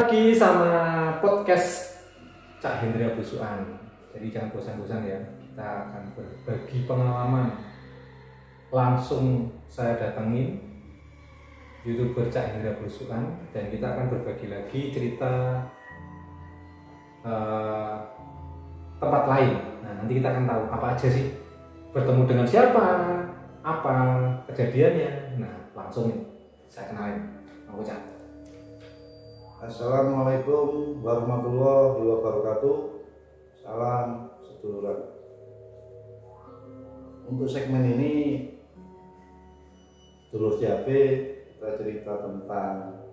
lagi sama podcast Cak Hendra Busuan. Jadi jangan bosan-bosan ya. Kita akan berbagi pengalaman. Langsung saya datengin YouTuber Cak Hendra Busuan dan kita akan berbagi lagi cerita tempat lain. Nah, nanti kita akan tahu apa aja sih, bertemu dengan siapa, apa kejadiannya. Nah, langsung saya kenalin. Aku Cak. Assalamualaikum warahmatullahi wabarakatuh. Salam seduluran. Untuk segmen ini Dulur JAP kita cerita tentang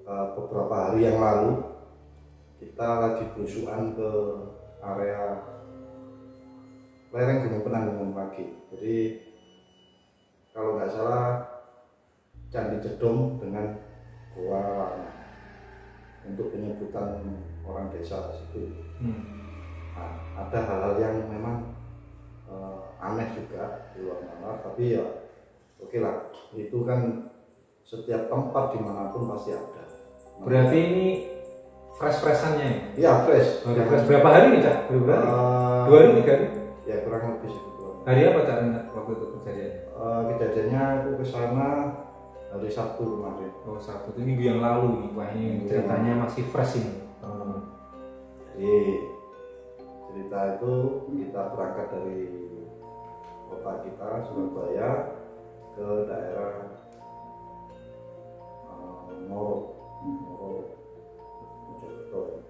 beberapa hari yang lalu kita lagi belusukan ke area lereng Gunung Penanggungan pagi. Jadi kalau nggak salah Candi Jedong dengan Goa Warna untuk penyebutan orang desa situ. Nah, ada hal-hal yang memang aneh juga di luar nalar, tapi ya oke lah, itu kan setiap tempat dimanapun pasti ada. Berarti ini fresh-freshannya ya? Iya, fresh. Fresh. Berapa hari nih Cak? Berapa hari? 2 hari, 3 hari? Ya kurang lebih segitu. Hari apa Cak waktu itu kejadian? Kejadiannya aku kesana hari Sabtu kemarin. Oh, Sabtu itu minggu yang lalu nih. Wah, ini ceritanya masih fresh ini teman-teman. Jadi cerita itu kita berangkat dari kota kita Surabaya ke daerah Moro Mojokerto.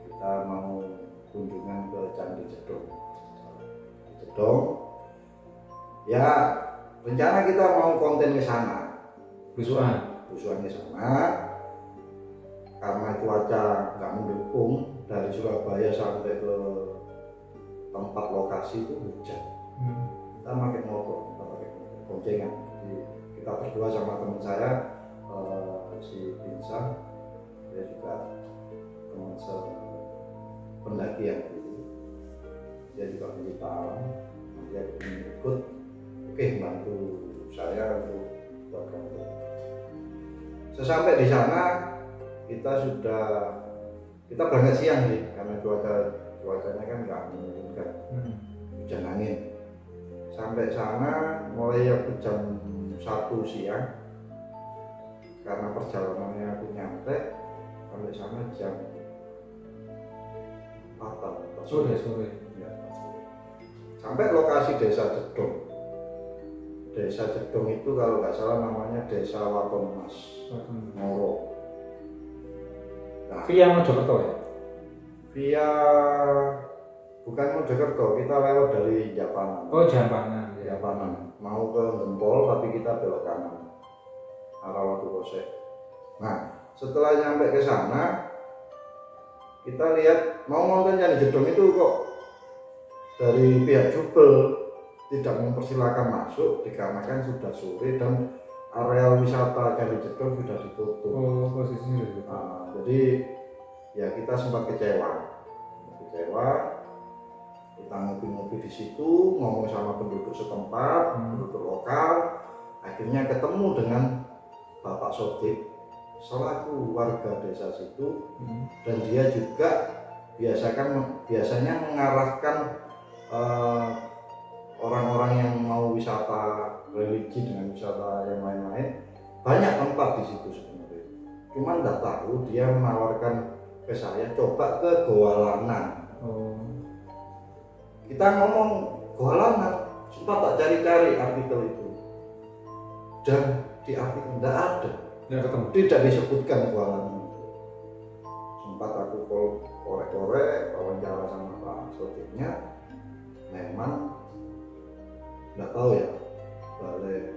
Kita mau kunjungan ke Candi Jedong. Ya, rencana kita mau konten ke sana. Belusuan ke sana. Karena cuaca nggak mendukung, dari Surabaya sampai ke tempat lokasi itu hujan. Kita pakai motor, boncengan. Jadi kita berdua sama teman saya, si Binsa, dia juga teman pendakian itu. Dia juga pencinta alam, dia ingin ikut. Oke, bantu saya untuk buat konten. Sesampai di sana kita berangkat siang sih, karena cuacanya kan nggak memungkinkan, hujan angin. Sampai sana mulai jam 1 siang, karena perjalanannya aku nyampe sampai sana jam 4 sore. Ya. Sampai lokasi desa Jedong. Desa Jedong itu kalau nggak salah namanya Desa Waton Mas Moro. Nah, via Mojokerto ya? Via bukan Mojokerto, kita lewat dari Japanan. Oh, Japanan. Japanan. Mau ke Gempol tapi kita belok kanan. Arah Watu Kosek. Nah, setelah nyampe ke sana, kita lihat mau nonton Candi Jedong itu kok dari pihak Jubel tidak mempersilahkan masuk dikarenakan sudah sore dan area wisata Candi Jedong sudah ditutup. Oh, posisinya sudah ditutup. Nah, jadi ya kita sempat kecewa. Kita ngopi-ngopi di situ, ngomong sama penduduk setempat, penduduk lokal. Akhirnya ketemu dengan Bapak Sodik selaku warga desa situ, dan dia juga biasanya mengarahkan orang-orang yang mau wisata religi dengan wisata yang lain-lain. Banyak tempat di situ sebenarnya. Cuman nggak tahu dia menawarkan ke saya coba ke Goa Lanang. Kita ngomong Goa Lanang, sempat tak cari-cari artikel itu, dan di artikel tidak ada, tidak disebutkan Goa Lanang. Sempat aku korek-korek wawancara sama Pak Sodiknya, memang nggak tahu ya Balai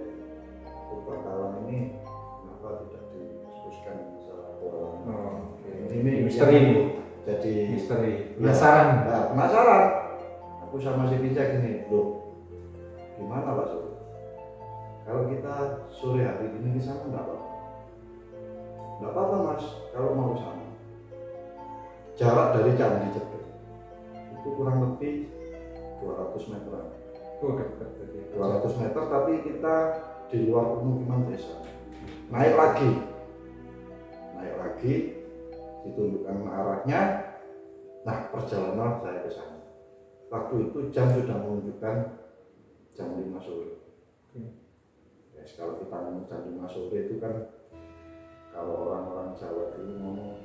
Purbakalan ini kenapa tidak disebutkan masalah Goa Lanang. Ini misteri. Jadi misteri. Penasaran. Ya, penasaran. Aku sama si Pinca gini, loh, gimana Pak Sur? Kalau kita sore hari ini ke sana nggak apa-apa? Nggak apa-apa Mas, kalau mau ke sana. Jarak dari Candi Jedong itu kurang lebih 200 meteran. Oh, dekat. 200 meter, tapi kita di luar pemukiman desa. Naik lagi lagi, ditunjukkan arahnya. Nah, perjalanan saya ke sana. Waktu itu jam sudah menunjukkan jam 5 sore. Ya, kalau kita ngomong jam 5 sore itu kan, kalau orang-orang Jawa dulu ngomong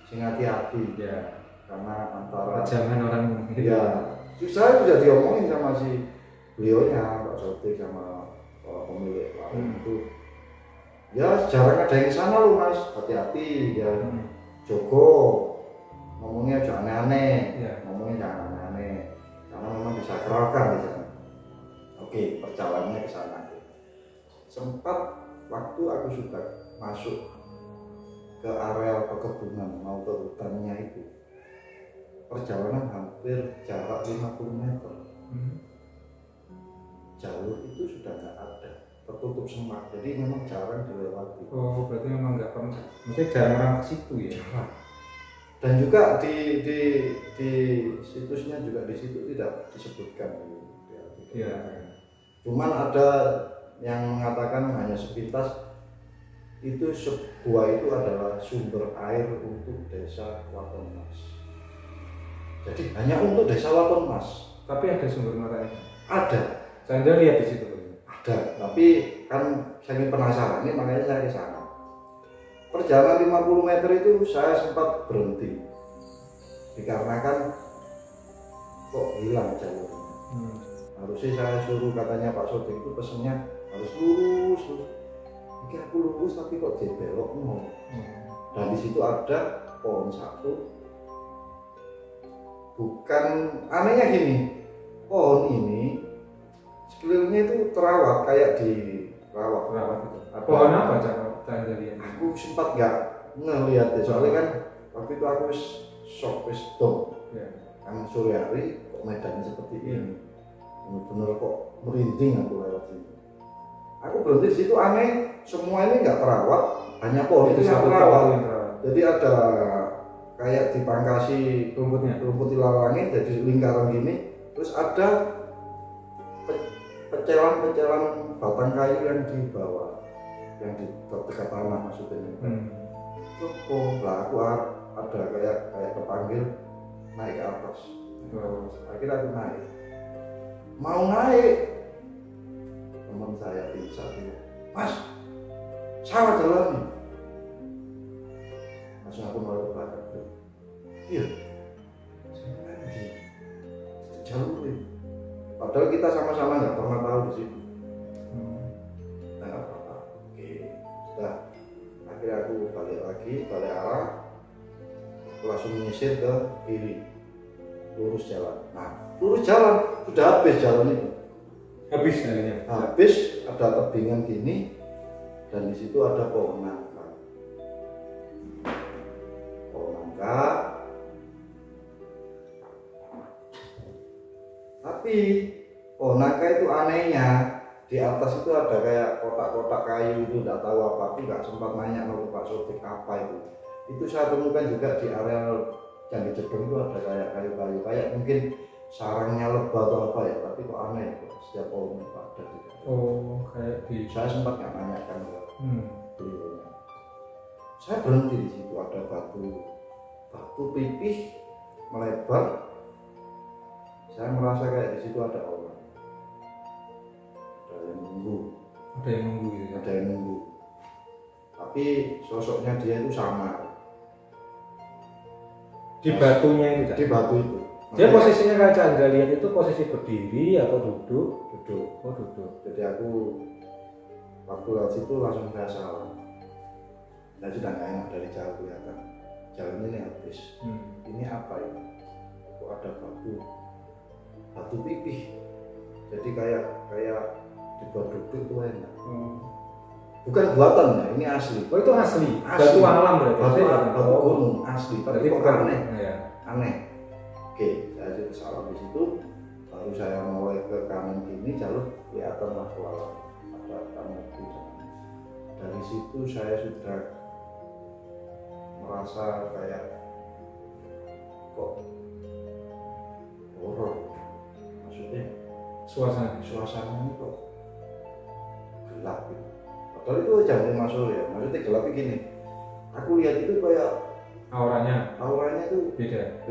sing hati-hati Ya. karena antara Jangan orang itu. ya, saya sudah diomongin sama si beliaunya, Pak Sotik sama pemilik warung itu. Ya, jarang ada yang ke sana loh Mas, hati-hati ya. Jogo, ngomongnya jangan aneh-aneh, Ya. ngomongnya jangan aneh-aneh, karena memang disakralkan di sana. Oke, perjalanannya ke sana. Sempat waktu aku sudah masuk ke area perkebunan mau ke hutannya itu, perjalanan hampir jarak 50 meter. Jalur itu sudah nggak ada, tertutup semak, jadi memang jarang dilewati. Oh, berarti memang nggak pernah, mungkin jarang orang ke situ ya. Jarang. Dan juga di situsnya juga di situ tidak disebutkan. Iya. Cuman ada yang mengatakan hanya sepintas itu sebuah itu adalah sumber air untuk desa Waton Mas. Jadi hanya untuk desa Waton Mas. Tapi ada sumber matanya. Ada. Saya lihat di situ. Ada. Tapi kan saya penasaran, ini makanya saya ke sana. Perjalanan 50 meter itu saya sempat berhenti. Dikarenakan kok hilang jalurnya. Harusnya saya suruh, katanya Pak Sodik itu pesennya harus lurus. Mungkin aku lurus tapi kok jadi belok no. Dan di situ ada pohon satu. Bukan, anehnya gini, pohon ini sekelilingnya itu terawat kayak di rawat itu. Pohon apa cara lihat? Aku sempat nggak ngelihat ya, soalnya kan waktu itu aku shock stop. Ya. Kan sore hari kok medannya seperti ini. Bener-bener kok merinding aku lewat sini. Aku berhenti di situ, aneh, semua ini nggak terawat, hanya pohon itu yang terawat. Jadi ada kayak dipangkasi rumput ilalangi jadi lingkaran gini, terus ada pecelan batang kayu yang di bawah, yang di dekat tanah maksudnya. Cukup lah, aku ada kayak kepanggil naik ke atas. Akhirnya aku naik. Mau naik, teman saya bisa bilang, Mas, sawah jalan nih. Langsung aku mulai ke belakang. Iya, lagi jalur ini. Padahal kita sama-sama nggak pernah tahu di situ. Nggak apa-apa. Oke, sudah. Akhirnya aku balik arah, langsung menyisir ke kiri, lurus jalan. Nah, lurus jalan sudah habis jalan itu. Habis jalannya. Habis, ada tebingan gini, dan di situ ada pohon nangka. Tapi pohon nangka itu anehnya di atas itu ada kayak kotak-kotak kayu itu, nggak tahu apa, aku nggak sempat nanya sama Pak Sodik apa itu. Itu saya temukan juga di area Candi Jedong itu ada kayak kayu-kayu, kayak mungkin sarangnya lebah atau apa ya, tapi kok aneh kok setiap pohon itu ada juga. Oh, kayak di. Saya sempat nggak nanyakan ke beliaunya. Saya berhenti di situ, ada batu pipih melebar. Saya merasa kayak di situ ada orang, ada yang nunggu gitu ya? Ada yang nunggu. Tapi sosoknya dia itu sama. Di batunya itu. Di batu itu. Dia posisinya kayak Anda lihat itu posisi berdiri atau duduk? Duduk. Oh, duduk. Jadi aku waktu lewat situ langsung saya salah. Saya sudah nggak enak dari jauh kelihatan. Jalan ini habis. Ini apa ya? Kok ada batu pipih. Jadi kayak dibuat duduk itu enak. Bukan buatan ya, ini asli. Oh, itu asli. Batu alam berarti. Batu gunung asli. Tapi bukan aneh. Ya. Aneh. Oke, saya jadi salah di situ. Baru saya mulai ke kanan kiri, jalur kelihatanlah keluar ada kanan kiri. Dari situ saya sudah merasa kayak kok horor. Maksudnya suasananya kok gelap gitu. Padahal itu jam 5 sore ya. Maksudnya gelap gini. aku lihat itu kayak auranya tuh beda.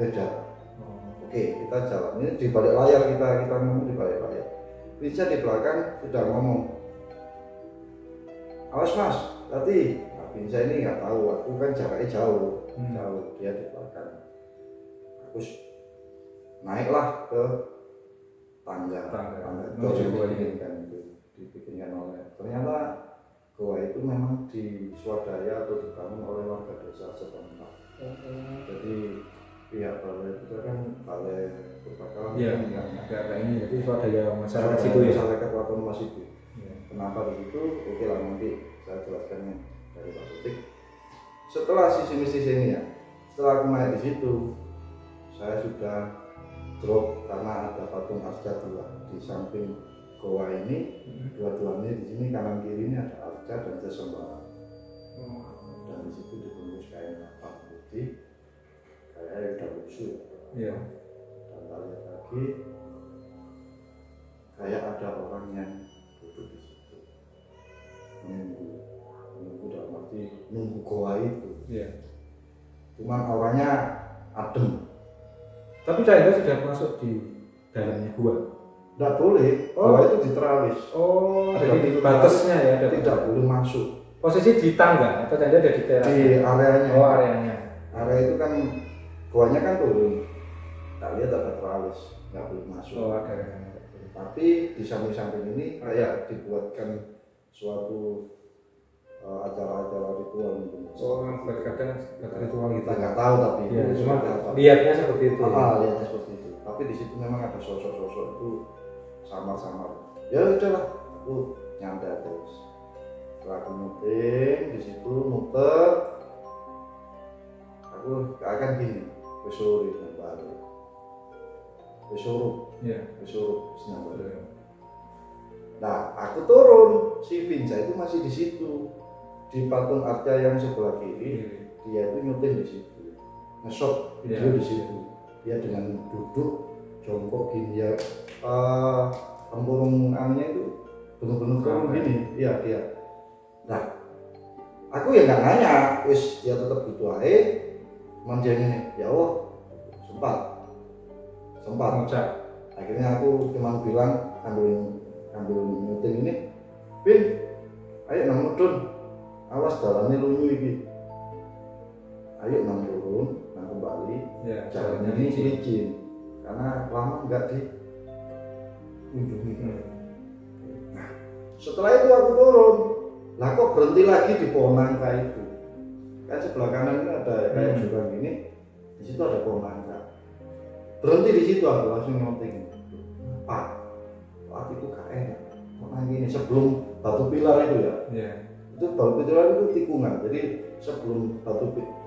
Oke, kita jalan ini di balik layar, kita ngomong di balik layar. Bisa di belakang sudah ngomong, awas mas, hati. Nah, Binsa ini nggak tahu, aku kan jaraknya jauh, dia di belakang. Aku naiklah ke tangga dibikinkan oleh. Ternyata goa itu memang diswadaya atau dibangun oleh warga desa setempat. Jadi pihak balai itu kan balai kebakaran nggak ini, jadi swadaya masyarakat situ ya. Masyarakat otonomi itu. Kenapa di situ? Oke lah, nanti saya jelaskannya dari Pak Sutik. Setelah sisi ini ya, setelah aku naik di situ, saya sudah drop karena ada patung arca dua di samping goa ini, dua-duanya di sini kanan kiri ini ada arca dan sesembahan. Dan di situ dibungkus kain lapang putih, kayak udah lusuh. Iya. Dan kita lihat lagi, kayak ada orang yang duduk di situ, menunggu dalam arti nunggu goa itu. Iya. Cuman auranya adem. Tapi Cahindra sudah masuk di dalamnya gua. Tidak boleh, goa itu diteralis. Jadi di batasnya ya, tidak boleh masuk. Posisi di tangga atau Cahindra ada di teras? Di areanya. Areanya. Area itu kan goanya kan turun. Tak lihat ada teralis, nggak boleh masuk. Ada. Tapi di samping-samping ini kayak dibuatkan suatu acara-acara ritual mungkin. Kadang ritual Kita nggak tahu tapi ya, cuma lihatnya seperti itu. Lihatnya seperti itu. Tapi di situ memang ada sosok-sosok itu samar-samar. Ya udahlah, aku nyantai terus. Setelah aku muting di situ muter, aku akan gini, besuri kembali, besuruh kembali. Nah, aku turun, si Binsa itu masih di situ, di patung arca yang sebelah kiri, dia itu nyuting di situ, nge-shot video di situ. Dia dengan duduk jongkok gini ya, tempurungannya itu benar-benar turun gini, iya dia. Nah, aku ya nggak nanya, wis dia tetap gitu aja, manjanya ya Allah, sempat. Akhirnya aku cuma bilang ambil nyuting ini, Bin, ayo nang mudun, awas dalamnya lunyu iki. Ayo nang turun, nang kembali, jalannya ini licin, karena lama nggak dikunjungi. Nah, setelah itu aku turun, lah kok berhenti lagi di pohon nangka itu. Kan sebelah kanan ini ada kayak jurang gini, di situ ada pohon nangka. Berhenti di situ aku langsung nyonting. Pak, waktu itu gak enak. Karena gini sebelum batu pilar itu ya. Itu batu pilar itu tikungan. Jadi sebelum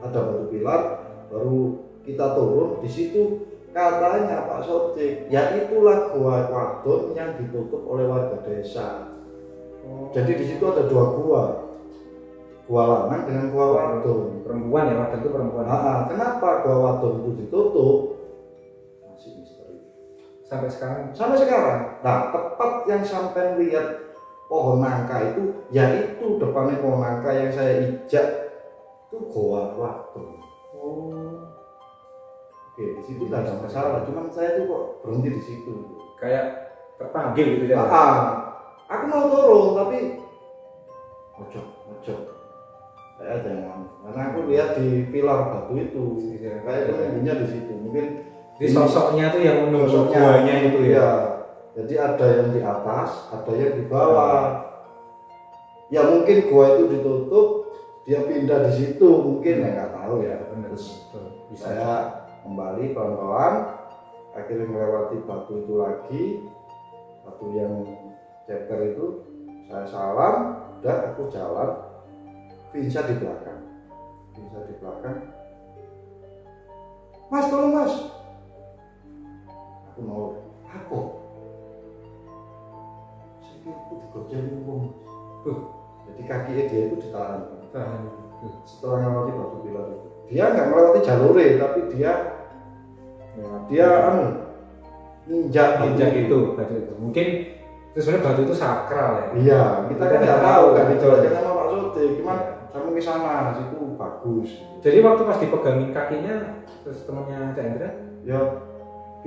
ada batu pilar baru kita turun di situ katanya Pak Sodik, ya itulah gua wadon yang ditutup oleh warga desa. Jadi di situ ada dua gua lanang dengan gua wadon. Perempuan ya, wadon itu perempuan. Kenapa gua wadon itu ditutup? Masih misteri. Sampai sekarang. Nah, tepat yang sampai lihat pohon nangka itu, yaitu depannya pohon nangka yang saya ijak itu gua wadon. Oke, di situ nggak ada masalah. Cuman saya tuh kok berhenti di situ. Kayak terpanggil gitu ya. Aku mau turun tapi ojo. Saya jangan. Karena aku lihat di pilar batu itu, kayak penunggunya di situ. Mungkin di sosoknya tuh yang menunggu guanya itu ya. Jadi ada yang di atas, ada yang di bawah. Ya mungkin gua itu ditutup, dia pindah di situ, mungkin ya nggak tahu ya. Terus saya kembali pelan-pelan, akhirnya melewati batu itu lagi, batu yang ceker itu, saya salam, udah aku jalan, Binsa di belakang, Mas tolong mas, aku mau apa? Saya aku digojek wong, jadi kakinya dia itu ditahan. Setelah melewati batu pilar itu, dia nggak melewati jalure, tapi dia injak itu batu itu. Mungkin itu sebenarnya batu itu sakral ya. Iya, kita kan nggak tahu, kan dijelaskan sama Pak Sodik. sodik, cuman saya mau ke sana, situ bagus. Jadi waktu pas dipegangin kakinya, terus temannya Cak Hendra? Ya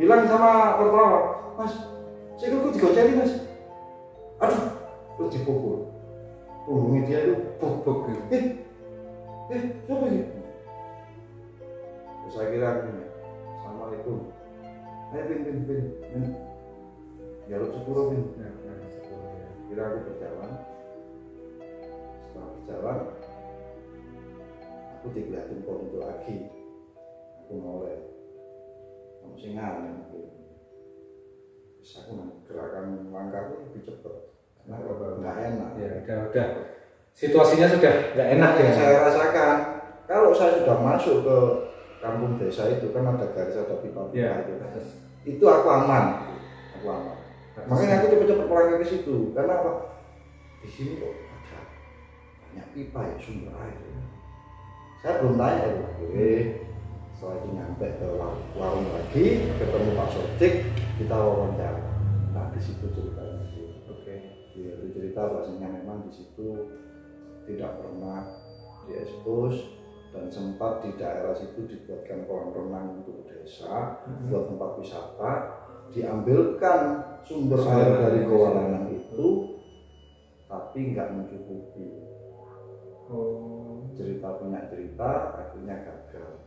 bilang sama perawat, Mas, sikilku digoceli Mas. Aduh, terus dipukul. Punggungnya dia itu buk-buk gitu. Siapa ini? Terus saya kira gini, Assalamualaikum. Pin. Ya lu sepuluh Pin. Kira aku berjalan. Setelah berjalan, aku dilihatin pohon itu lagi. Aku noleh. Kamu sih aneh. Terus aku gerakan langkahku lebih cepat. Karena nggak enak. Ya udah. Situasinya sudah nggak enak ya. Saya rasakan. Kalau saya sudah masuk ke kampung desa itu kan ada garis, ada pipa itu. Itu aku aman. Makanya aku cepet-cepet melangkah ke situ. Karena apa? Di sini kok ada banyak pipa ya, sumber air. Saya belum tanya ya. Setelah itu nyampe ke warung lagi, ketemu Pak Sodik, kita wawancara. Nah di situ ceritanya. Dia cerita bahasanya memang di situ tidak pernah diekspos dan sempat di daerah situ dibuatkan kolam renang untuk desa, buat tempat wisata, diambilkan sumber air dari goa lanang itu, tapi nggak mencukupi. Cerita punya cerita, akhirnya gagal.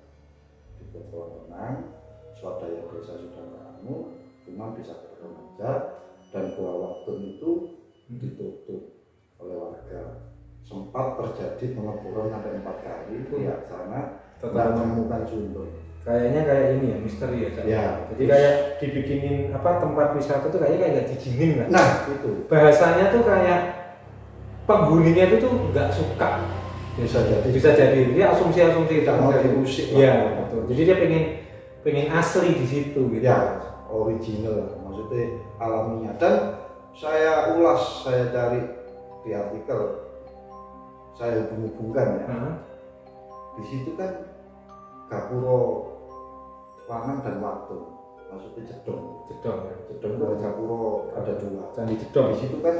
Dibuat kolam renang, swadaya desa sudah kamu, cuma bisa berkembang aja, dan goa wadon itu ditutup oleh warga. Sempat terjadi pengeboran sampai 4 kali di sana, tidak menemukan sumber. Kayaknya kayak ini ya, misteri ya, Cak? Ya. Jadi kayak dibikinin tempat wisata tuh kayaknya nggak dijinin lah. Nah itu bahasanya tuh kayak penghuninya itu tuh nggak suka. Bisa jadi dia asumsi tidak mau diusik. Iya betul. Jadi dia pengen asli di situ gitu. Ya original, maksudnya alaminya. Dan saya ulas, saya cari di artikel, saya hubung-hubungkan ya. Di situ kan gapuro lanang dan wadon, maksudnya jedong itu gapuro ada 2. Candi Jedong. Di situ kan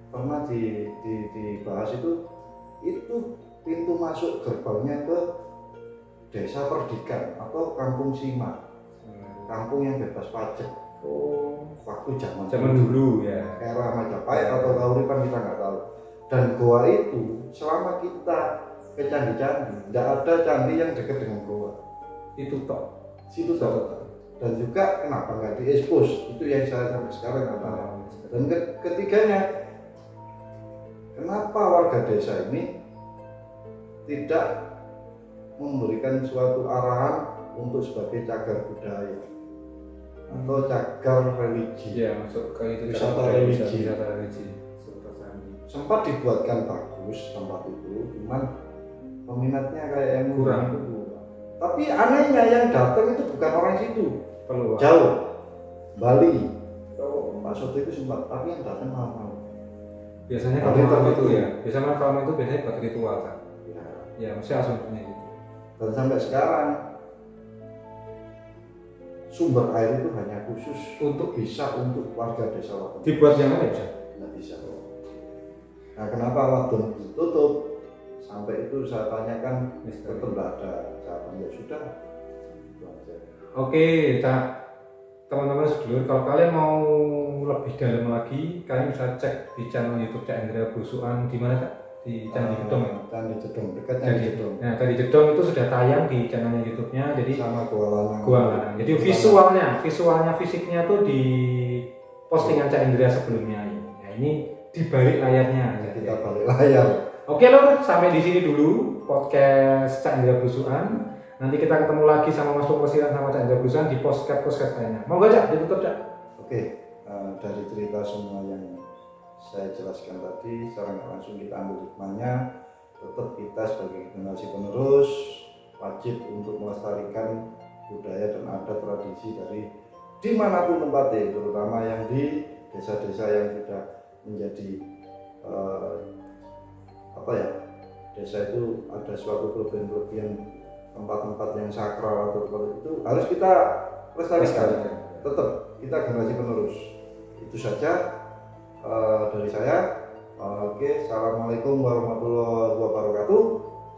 pernah dibahas itu pintu masuk gerbangnya ke desa Perdikan atau Kampung Sima, kampung yang bebas pajak. Waktu zaman dulu ya. Era Majapahit atau Kauripan kita nggak tahu. Dan goa itu selama kita ke candi-candi, tidak ada candi yang dekat dengan goa. Itu tok. Situ tok. Dan juga kenapa nggak diekspos? Itu yang saya sampai sekarang nggak tahu. Dan ketiganya, kenapa warga desa ini tidak memberikan suatu arahan untuk sebagai cagar budaya atau cagar religi? Ya, masuk ke itu wisata religi. Sempat dibuatkan bagus tempat itu, cuman peminatnya kayak yang kurang. Tapi anehnya yang datang itu bukan orang situ, jauh, Bali. Pak Soto itu sempat, tapi yang datang malam-malam. Biasanya kalau malam itu ya, biasanya malam itu biasanya buat ritual kan? Ya, mesti asumsinya gitu. Dan sampai sekarang sumber air itu hanya khusus untuk warga desa Wadon. Dibuat yang mana bisa? Nggak bisa. Nah, kenapa Wadon ditutup? Sampai itu saya tanyakan, tetap nggak ada jawaban. Ya sudah, itu aja. Oke, teman-teman sedulur, kalau kalian mau lebih dalam lagi, kalian bisa cek di channel YouTube Cak Hendra Belusukan. Di mana, Kak? Di Candi Jedong ya? Candi Jedong, dekat Candi Jedong. Nah, Candi Jedong itu sudah tayang di channelnya YouTube-nya, jadi sama Goa Lanang. Jadi visualnya, fisiknya tuh di postingan Cak Hendra sebelumnya. Nah, ini di balik layarnya. Kita balik layar. Oke lor, sampai di sini dulu podcast Cak Hendra Belusukan. Nanti kita ketemu lagi sama Mas Pemesiran sama Cak Hendra Belusukan di podcast lainnya. Mau gak, Cak? Ditutup, Cak? Oke, dari cerita semua yang saya jelaskan tadi, secara nggak langsung kita ambil hikmahnya. Tetap kita sebagai generasi penerus wajib untuk melestarikan budaya dan adat tradisi dari dimanapun tempatnya, terutama yang di desa-desa yang sudah menjadi desa itu ada suatu kelebihan tempat-tempat yang sakral atau tempat itu harus kita lestarikan. Tetap kita generasi penerus. Itu saja dari saya. Oke, assalamualaikum warahmatullahi wabarakatuh.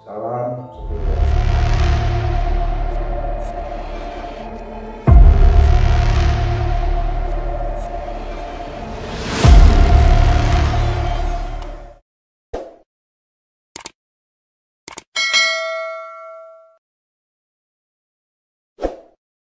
Salam sepuluh.